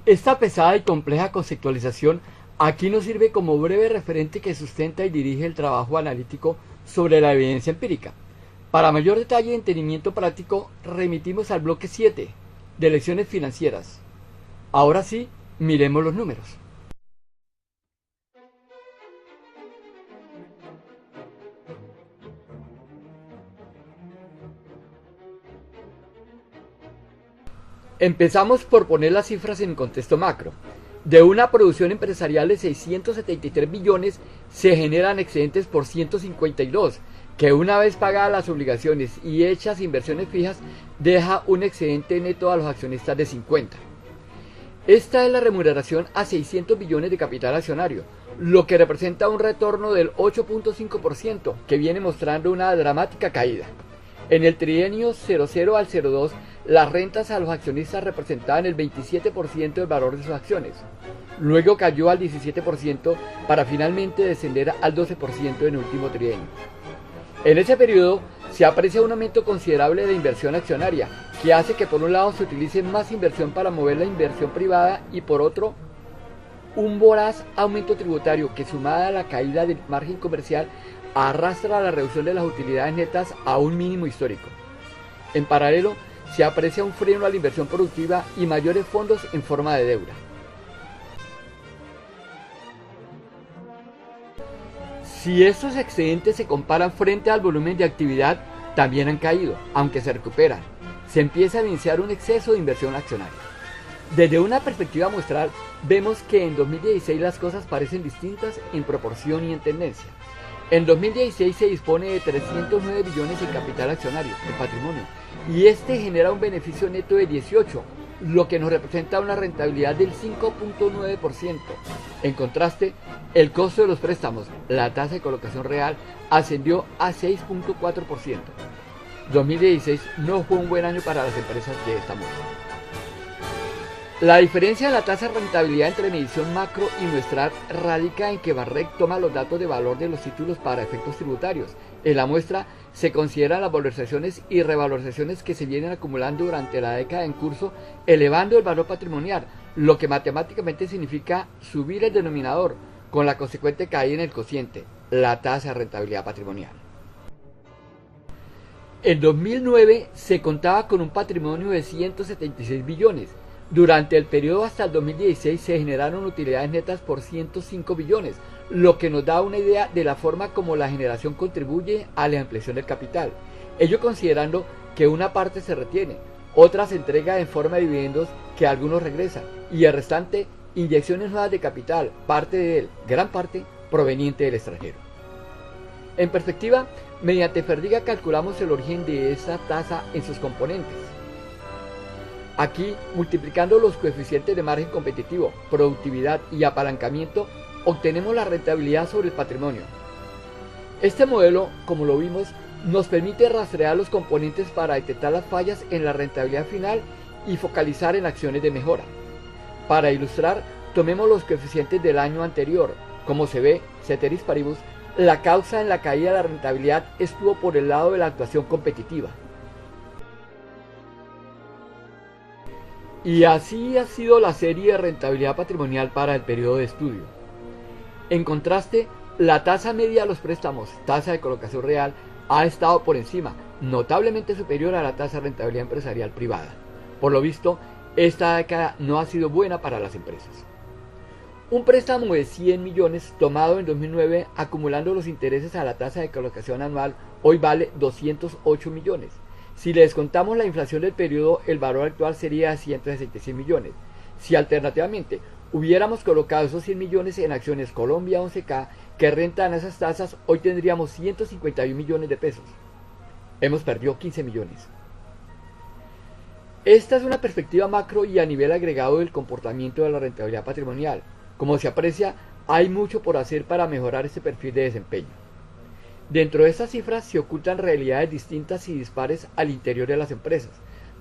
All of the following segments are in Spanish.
Esta pesada y compleja conceptualización aquí nos sirve como breve referente que sustenta y dirige el trabajo analítico sobre la evidencia empírica. Para mayor detalle y entendimiento práctico, remitimos al bloque 7 de lecciones financieras. Ahora sí, miremos los números. Empezamos por poner las cifras en contexto macro. De una producción empresarial de 673 billones se generan excedentes por 152, que una vez pagadas las obligaciones y hechas inversiones fijas, deja un excedente neto a los accionistas de 50. Esta es la remuneración a 600 billones de capital accionario, lo que representa un retorno del 8.5%, que viene mostrando una dramática caída. En el trienio 00 al 02, las rentas a los accionistas representaban el 27% del valor de sus acciones. Luego cayó al 17% para finalmente descender al 12% en el último trienio. En ese periodo se aprecia un aumento considerable de inversión accionaria, que hace que por un lado se utilice más inversión para mover la inversión privada y por otro un voraz aumento tributario que, sumada a la caída del margen comercial, arrastra la reducción de las utilidades netas a un mínimo histórico. En paralelo, se aprecia un freno a la inversión productiva y mayores fondos en forma de deuda. Si estos excedentes se comparan frente al volumen de actividad, también han caído, aunque se recuperan. Se empieza a evidenciar un exceso de inversión accionaria. Desde una perspectiva muestral, vemos que en 2016 las cosas parecen distintas en proporción y en tendencia. En 2016 se dispone de 309 billones en capital accionario, en patrimonio, y este genera un beneficio neto de 18, lo que nos representa una rentabilidad del 5.9%. En contraste, el costo de los préstamos, la tasa de colocación real, ascendió a 6.4%. 2016 no fue un buen año para las empresas de esta moneda. La diferencia de la tasa de rentabilidad entre medición macro y muestral radica en que Barrick toma los datos de valor de los títulos para efectos tributarios. En la muestra se consideran las valorizaciones y revalorizaciones que se vienen acumulando durante la década en curso, elevando el valor patrimonial, lo que matemáticamente significa subir el denominador, con la consecuente caída en el cociente, la tasa de rentabilidad patrimonial. En 2009 se contaba con un patrimonio de 176 billones. Durante el periodo hasta el 2016 se generaron utilidades netas por 105 billones, lo que nos da una idea de la forma como la generación contribuye a la ampliación del capital. Ello considerando que una parte se retiene, otra se entrega en forma de dividendos que algunos regresan, y el restante inyecciones nuevas de capital, parte de él, gran parte, proveniente del extranjero. En perspectiva, mediante Ferdiga calculamos el origen de esa tasa en sus componentes. Aquí, multiplicando los coeficientes de margen competitivo, productividad y apalancamiento, obtenemos la rentabilidad sobre el patrimonio. Este modelo, como lo vimos, nos permite rastrear los componentes para detectar las fallas en la rentabilidad final y focalizar en acciones de mejora. Para ilustrar, tomemos los coeficientes del año anterior. Como se ve, ceteris paribus, la causa en la caída de la rentabilidad estuvo por el lado de la actuación competitiva. Y así ha sido la serie de rentabilidad patrimonial para el periodo de estudio. En contraste, la tasa media de los préstamos, tasa de colocación real, ha estado por encima, notablemente superior a la tasa de rentabilidad empresarial privada. Por lo visto, esta década no ha sido buena para las empresas. Un préstamo de 100 millones tomado en 2009, acumulando los intereses a la tasa de colocación anual, hoy vale 208 millones. Si le descontamos la inflación del periodo, el valor actual sería 166 millones. Si alternativamente hubiéramos colocado esos 100 millones en acciones Colombia 11K que rentan esas tasas, hoy tendríamos 151 millones de pesos. Hemos perdido 15 millones. Esta es una perspectiva macro y a nivel agregado del comportamiento de la rentabilidad patrimonial. Como se aprecia, hay mucho por hacer para mejorar este perfil de desempeño. Dentro de estas cifras se ocultan realidades distintas y dispares al interior de las empresas.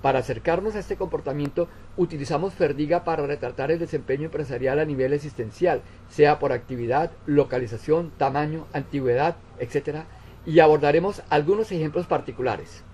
Para acercarnos a este comportamiento, utilizamos Ferdiga para retratar el desempeño empresarial a nivel existencial, sea por actividad, localización, tamaño, antigüedad, etc. Y abordaremos algunos ejemplos particulares.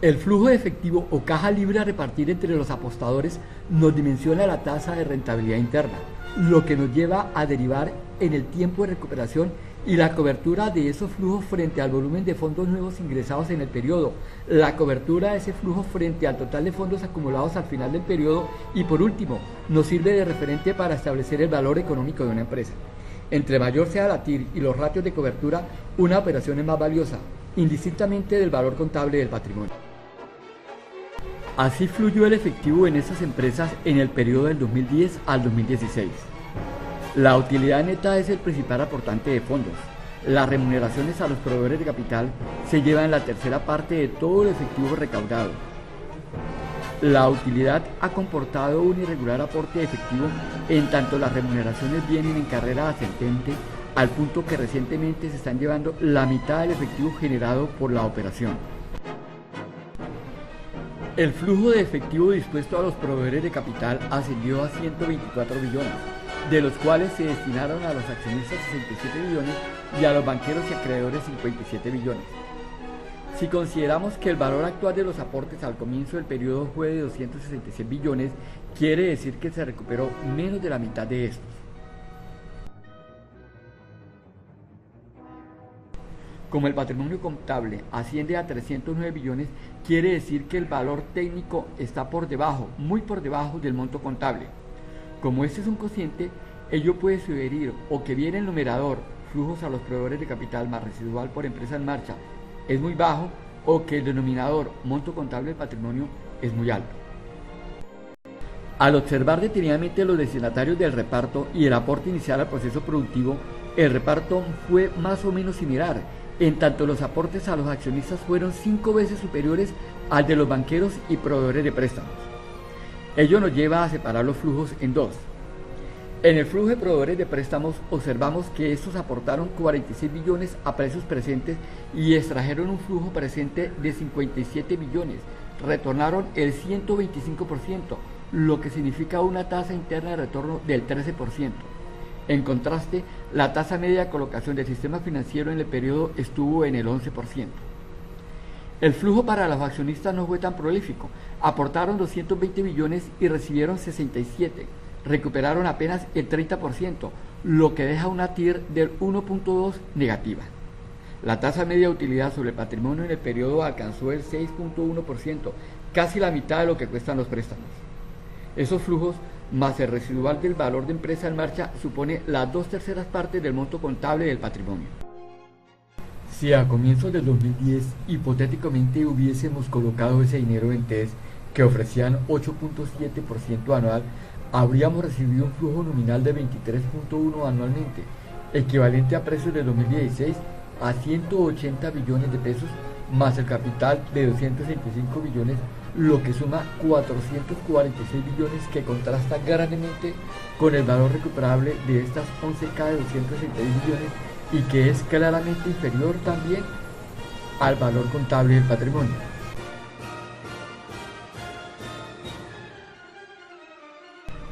El flujo de efectivo o caja libre a repartir entre los apostadores nos dimensiona la tasa de rentabilidad interna, lo que nos lleva a derivar en el tiempo de recuperación y la cobertura de esos flujos frente al volumen de fondos nuevos ingresados en el periodo, la cobertura de ese flujo frente al total de fondos acumulados al final del periodo y por último, nos sirve de referente para establecer el valor económico de una empresa. Entre mayor sea la TIR y los ratios de cobertura, una operación es más valiosa, indistintamente del valor contable del patrimonio. Así fluyó el efectivo en estas empresas en el periodo del 2010 al 2016. La utilidad neta es el principal aportante de fondos. Las remuneraciones a los proveedores de capital se llevan la tercera parte de todo el efectivo recaudado. La utilidad ha comportado un irregular aporte de efectivo en tanto las remuneraciones vienen en carrera ascendente al punto que recientemente se están llevando la mitad del efectivo generado por la operación. El flujo de efectivo dispuesto a los proveedores de capital ascendió a 124 billones, de los cuales se destinaron a los accionistas 67 billones y a los banqueros y acreedores 57 billones. Si consideramos que el valor actual de los aportes al comienzo del periodo fue de 266 billones, quiere decir que se recuperó menos de la mitad de estos. Como el patrimonio contable asciende a 309 billones, quiere decir que el valor técnico está por debajo, muy por debajo del monto contable. Como este es un cociente, ello puede sugerir o que bien el numerador, flujos a los proveedores de capital más residual por empresa en marcha, es muy bajo o que el denominador, monto contable del patrimonio, es muy alto. Al observar detenidamente los destinatarios del reparto y el aporte inicial al proceso productivo, el reparto fue más o menos similar, en tanto los aportes a los accionistas fueron 5 veces superiores al de los banqueros y proveedores de préstamos. Ello nos lleva a separar los flujos en dos. En el flujo de proveedores de préstamos observamos que estos aportaron 46 billones a precios presentes y extrajeron un flujo presente de 57 billones, retornaron el 125%, lo que significa una tasa interna de retorno del 13%. En contraste, la tasa media de colocación del sistema financiero en el periodo estuvo en el 11%. El flujo para los accionistas no fue tan prolífico, aportaron 220 billones y recibieron 67, recuperaron apenas el 30%, lo que deja una TIR del 1.2 negativa. La tasa media de utilidad sobre el patrimonio en el periodo alcanzó el 6.1%, casi la mitad de lo que cuestan los préstamos. Esos flujos, más el residual del valor de empresa en marcha, supone las 2/3 partes del monto contable del patrimonio. Si a comienzos del 2010 hipotéticamente hubiésemos colocado ese dinero en TES que ofrecían 8.7% anual, habríamos recibido un flujo nominal de 23.1 anualmente, equivalente a precios de 2016 a 180 billones de pesos, más el capital de 265 billones, lo que suma 446 billones, que contrasta grandemente con el valor recuperable de estas 11K de 266 billones y que es claramente inferior también al valor contable del patrimonio.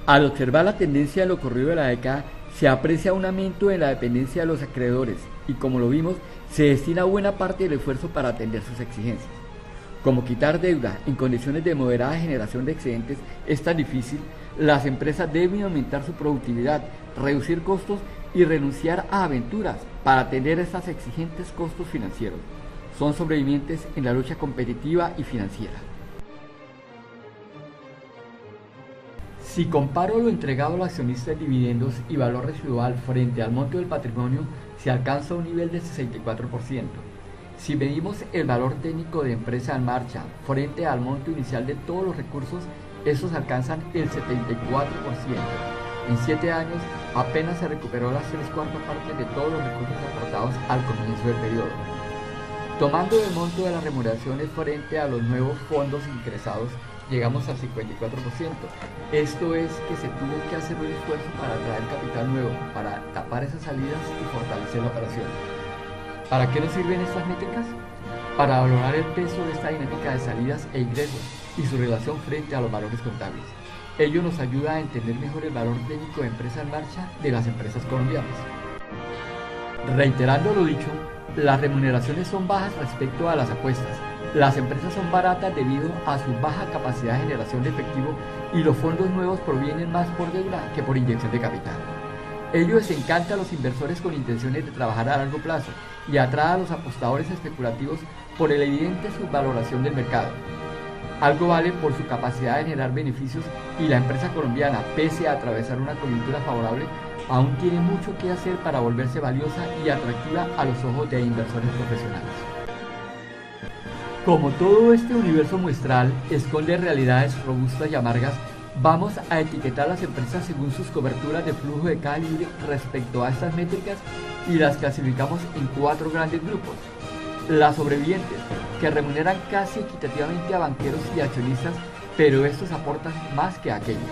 Al observar la tendencia en lo corrido de la década, se aprecia un aumento en la dependencia de los acreedores y, como lo vimos, se destina buena parte del esfuerzo para atender sus exigencias. Como quitar deuda en condiciones de moderada generación de excedentes es tan difícil, las empresas deben aumentar su productividad, reducir costos y renunciar a aventuras para atender estos exigentes costos financieros. Son sobrevivientes en la lucha competitiva y financiera. Si comparo lo entregado al accionista en dividendos y valor residual frente al monto del patrimonio, se alcanza un nivel de 64%. Si medimos el valor técnico de empresa en marcha frente al monto inicial de todos los recursos, estos alcanzan el 74%. En 7 años apenas se recuperó las 3/4 partes de todos los recursos aportados al comienzo del periodo. Tomando el monto de las remuneraciones frente a los nuevos fondos ingresados, llegamos al 54%. Esto es que se tuvo que hacer un esfuerzo para traer capital nuevo, para tapar esas salidas y fortalecer la operación. ¿Para qué nos sirven estas métricas? Para valorar el peso de esta dinámica de salidas e ingresos y su relación frente a los valores contables. Ello nos ayuda a entender mejor el valor técnico de empresa en marcha de las empresas colombianas. Reiterando lo dicho, las remuneraciones son bajas respecto a las apuestas, Las empresas son baratas debido a su baja capacidad de generación de efectivo y los fondos nuevos provienen más por deuda que por inyección de capital. Ello les encanta a los inversores con intenciones de trabajar a largo plazo y atrae a los apostadores especulativos por la evidente subvaloración del mercado. Algo vale por su capacidad de generar beneficios y la empresa colombiana, pese a atravesar una coyuntura favorable, aún tiene mucho que hacer para volverse valiosa y atractiva a los ojos de inversores profesionales. Como todo este universo muestral esconde realidades robustas y amargas, vamos a etiquetar las empresas según sus coberturas de flujo de caja libre respecto a estas métricas y las clasificamos en 4 grandes grupos. Las sobrevivientes, que remuneran casi equitativamente a banqueros y accionistas, pero estos aportan más que aquellos.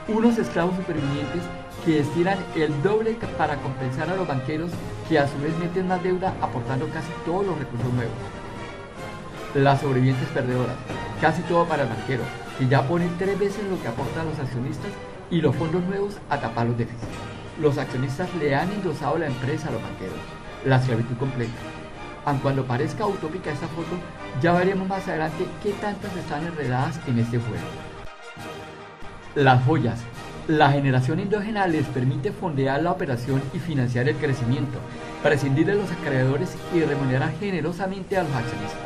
Unos esclavos supervivientes que destinan el doble para compensar a los banqueros, que a su vez meten más deuda aportando casi todos los recursos nuevos. Las sobrevivientes perdedoras, casi todo para el banquero, que ya pone 3 veces lo que aportan los accionistas y los fondos nuevos a tapar los déficits. Los accionistas le han endosado la empresa a los banqueros, la esclavitud completa. Aun cuando parezca utópica esta foto, ya veremos más adelante qué tantas están enredadas en este juego. Las joyas. La generación endógena les permite fondear la operación y financiar el crecimiento, prescindir de los acreedores y remunerar generosamente a los accionistas.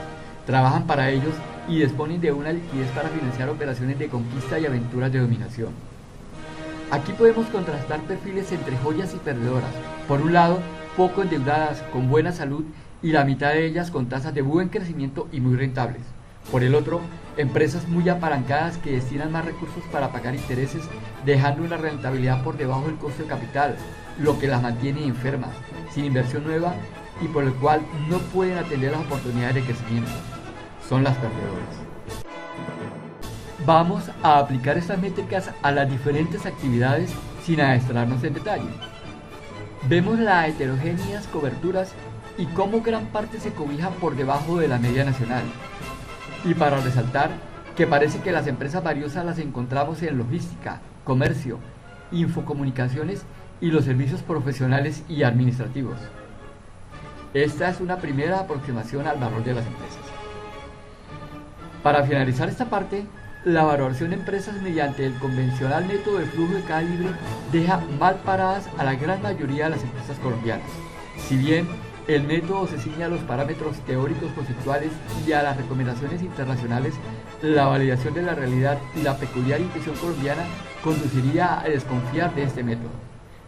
Trabajan para ellos y disponen de una liquidez para financiar operaciones de conquista y aventuras de dominación. Aquí podemos contrastar perfiles entre joyas y perdedoras. Por un lado, poco endeudadas, con buena salud, y la mitad de ellas con tasas de buen crecimiento y muy rentables. Por el otro, empresas muy apalancadas que destinan más recursos para pagar intereses, dejando una rentabilidad por debajo del costo de capital, lo que las mantiene enfermas, sin inversión nueva y por el cual no pueden atender las oportunidades de crecimiento. Son las perdedoras. Vamos a aplicar estas métricas a las diferentes actividades sin adentrarnos en detalle. Vemos las heterogéneas coberturas y cómo gran parte se cobija por debajo de la media nacional. Y para resaltar que parece que las empresas valiosas las encontramos en logística, comercio, infocomunicaciones y los servicios profesionales y administrativos. Esta es una primera aproximación al valor de las empresas. Para finalizar esta parte, la valoración de empresas mediante el convencional método de flujo de caja libre deja mal paradas a la gran mayoría de las empresas colombianas. Si bien el método se ciñe a los parámetros teóricos conceptuales y a las recomendaciones internacionales, la validación de la realidad y la peculiar intuición colombiana conduciría a desconfiar de este método.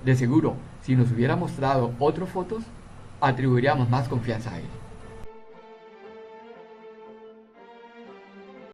De seguro, si nos hubiera mostrado otras fotos, atribuiríamos más confianza a él.